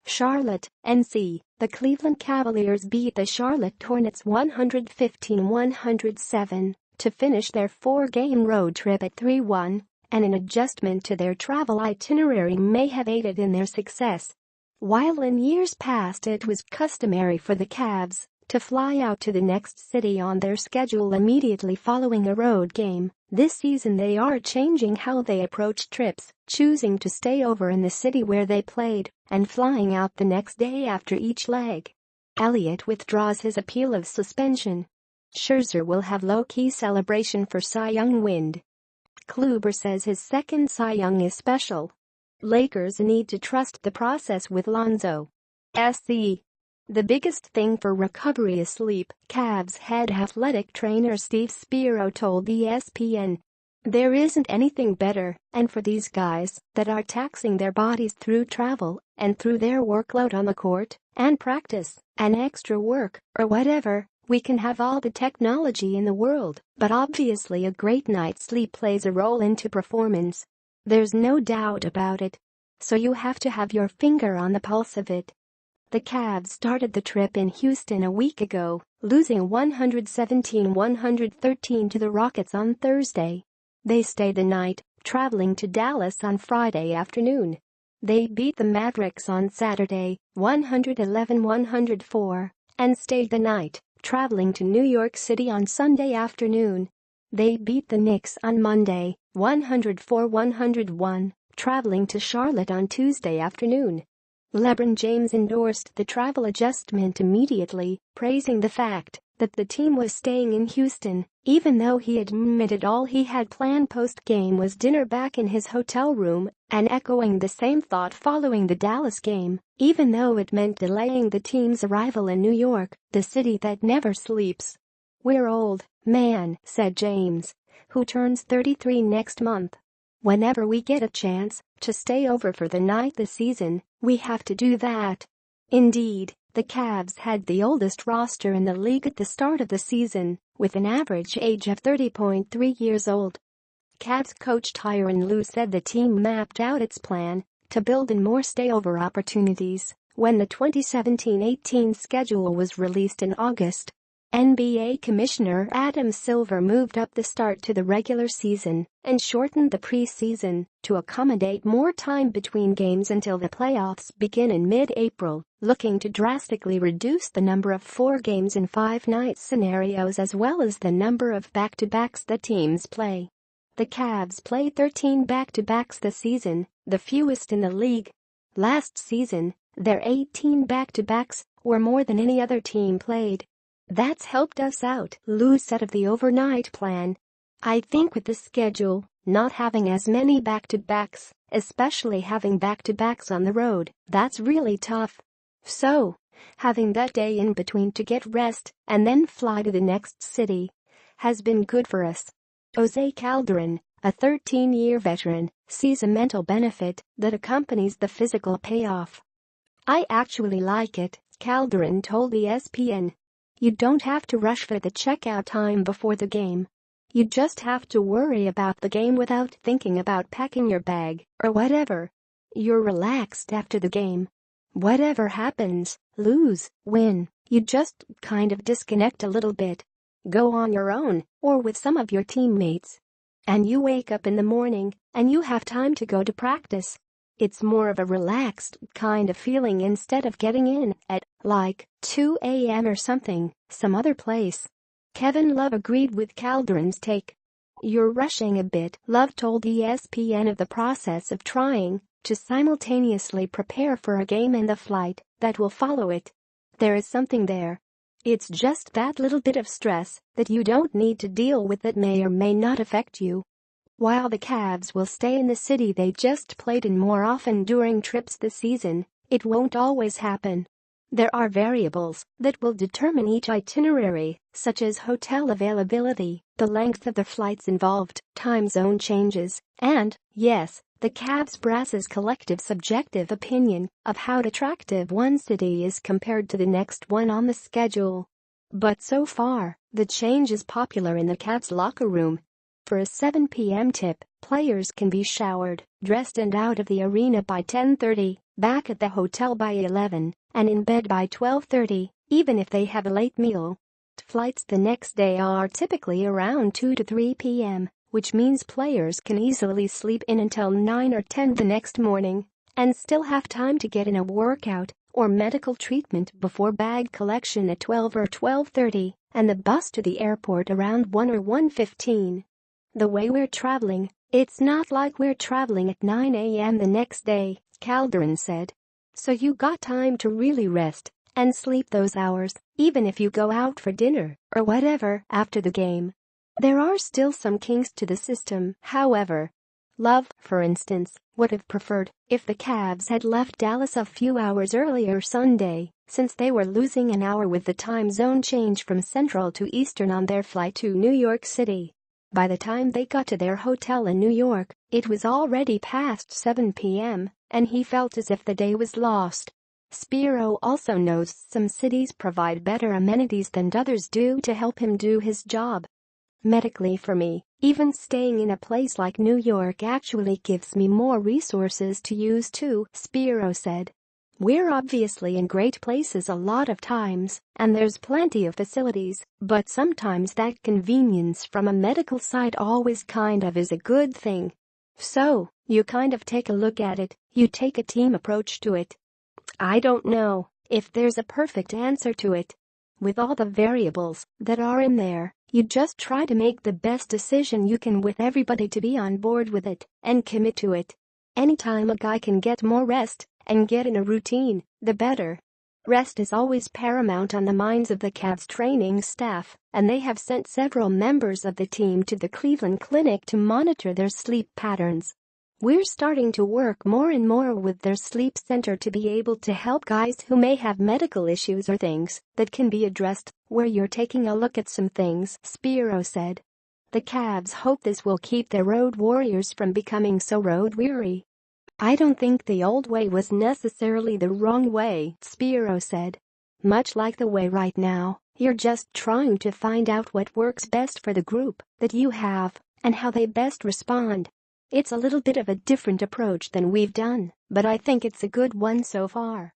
Charlotte, NC, the Cleveland Cavaliers beat the Charlotte Hornets 115-107 to finish their four-game road trip at 3-1, and an adjustment to their travel itinerary may have aided in their success. While in years past it was customary for the Cavs to fly out to the next city on their schedule immediately following a road game, this season they are changing how they approach trips, choosing to stay over in the city where they played and flying out the next day after each leg. Elliott withdraws his appeal of suspension. Scherzer will have low-key celebration for Cy Young win. Kluber says his second Cy Young is special. Lakers need to trust the process with Lonzo. SC. The biggest thing for recovery is sleep, Cavs head athletic trainer Steve Spiro told ESPN. There isn't anything better, and for these guys that are taxing their bodies through travel and through their workload on the court and practice and extra work or whatever, we can have all the technology in the world, but obviously a great night's sleep plays a role into performance. There's no doubt about it. So you have to have your finger on the pulse of it. The Cavs started the trip in Houston a week ago, losing 117-113 to the Rockets on Thursday. They stayed the night, traveling to Dallas on Friday afternoon. They beat the Mavericks on Saturday, 111-104, and stayed the night, traveling to New York City on Sunday afternoon. They beat the Knicks on Monday, 104-101, traveling to Charlotte on Tuesday afternoon. LeBron James endorsed the travel adjustment immediately, praising the fact that the team was staying in Houston, even though he admitted all he had planned post-game was dinner back in his hotel room, and echoing the same thought following the Dallas game, even though it meant delaying the team's arrival in New York, the city that never sleeps. "We're old, man," said James, who turns 33 next month. "Whenever we get a chance to stay over for the night this season, we have to do that." Indeed, the Cavs had the oldest roster in the league at the start of the season, with an average age of 30.3 years old. Cavs coach Tyronn Lue said the team mapped out its plan to build in more stayover opportunities when the 2017-18 schedule was released in August. NBA Commissioner Adam Silver moved up the start to the regular season and shortened the preseason to accommodate more time between games until the playoffs begin in mid-April, looking to drastically reduce the number of 4 games in 5-night scenarios as well as the number of back-to-backs that teams play. The Cavs played 13 back-to-backs this season, the fewest in the league. Last season, their 18 back-to-backs were more than any other team played. "That's helped us out," Lue said of the overnight plan. "I think with the schedule, not having as many back-to-backs, especially having back-to-backs on the road, that's really tough. So, having that day in between to get rest and then fly to the next city has been good for us." Jose Calderon, a 13-year veteran, sees a mental benefit that accompanies the physical payoff. "I actually like it," Calderon told ESPN. "You don't have to rush for the checkout time before the game. You just have to worry about the game without thinking about packing your bag or whatever. You're relaxed after the game. Whatever happens, lose, win, you just kind of disconnect a little bit. Go on your own or with some of your teammates. And you wake up in the morning and you have time to go to practice. It's more of a relaxed kind of feeling instead of getting in at, like, 2 a.m. or something, some other place." Kevin Love agreed with Calderon's take. "You're rushing a bit," Love told ESPN of the process of trying to simultaneously prepare for a game and the flight that will follow it. "There is something there. It's just that little bit of stress that you don't need to deal with that may or may not affect you." While the Cavs will stay in the city they just played in more often during trips this season, it won't always happen. There are variables that will determine each itinerary, such as hotel availability, the length of the flights involved, time zone changes, and, yes, the Cavs brass's collective subjective opinion of how attractive one city is compared to the next one on the schedule. But so far, the change is popular in the Cavs locker room. For a 7 p.m. tip, players can be showered, dressed and out of the arena by 10:30, back at the hotel by 11, and in bed by 12:30, even if they have a late meal. Flights the next day are typically around 2 to 3 p.m., which means players can easily sleep in until 9 or 10 the next morning and still have time to get in a workout or medical treatment before bag collection at 12 or 12:30 and the bus to the airport around 1 or 1:15. The way we're traveling, it's not like we're traveling at 9 a.m. the next day, Calderon said. So you got time to really rest and sleep those hours, even if you go out for dinner or whatever after the game. There are still some kinks to the system, however. Love, for instance, would have preferred if the Cavs had left Dallas a few hours earlier Sunday, since they were losing an hour with the time zone change from Central to Eastern on their flight to New York City. By the time they got to their hotel in New York, it was already past 7 p.m., and he felt as if the day was lost. Spiro also knows some cities provide better amenities than others do to help him do his job. Medically for me, even staying in a place like New York actually gives me more resources to use too, Spiro said. We're obviously in great places a lot of times, and there's plenty of facilities, but sometimes that convenience from a medical side always kind of is a good thing. So, you kind of take a look at it, you take a team approach to it. I don't know if there's a perfect answer to it. With all the variables that are in there, you just try to make the best decision you can with everybody to be on board with it and commit to it. Anytime a guy can get more rest and get in a routine, the better. Rest is always paramount on the minds of the Cavs training staff, and they have sent several members of the team to the Cleveland Clinic to monitor their sleep patterns. We're starting to work more and more with their sleep center to be able to help guys who may have medical issues or things that can be addressed where you're taking a look at some things, Spiro said. The Cavs hope this will keep their road warriors from becoming so road weary. I don't think the old way was necessarily the wrong way, Spiro said. Much like the way right now, you're just trying to find out what works best for the group that you have and how they best respond. It's a little bit of a different approach than we've done, but I think it's a good one so far.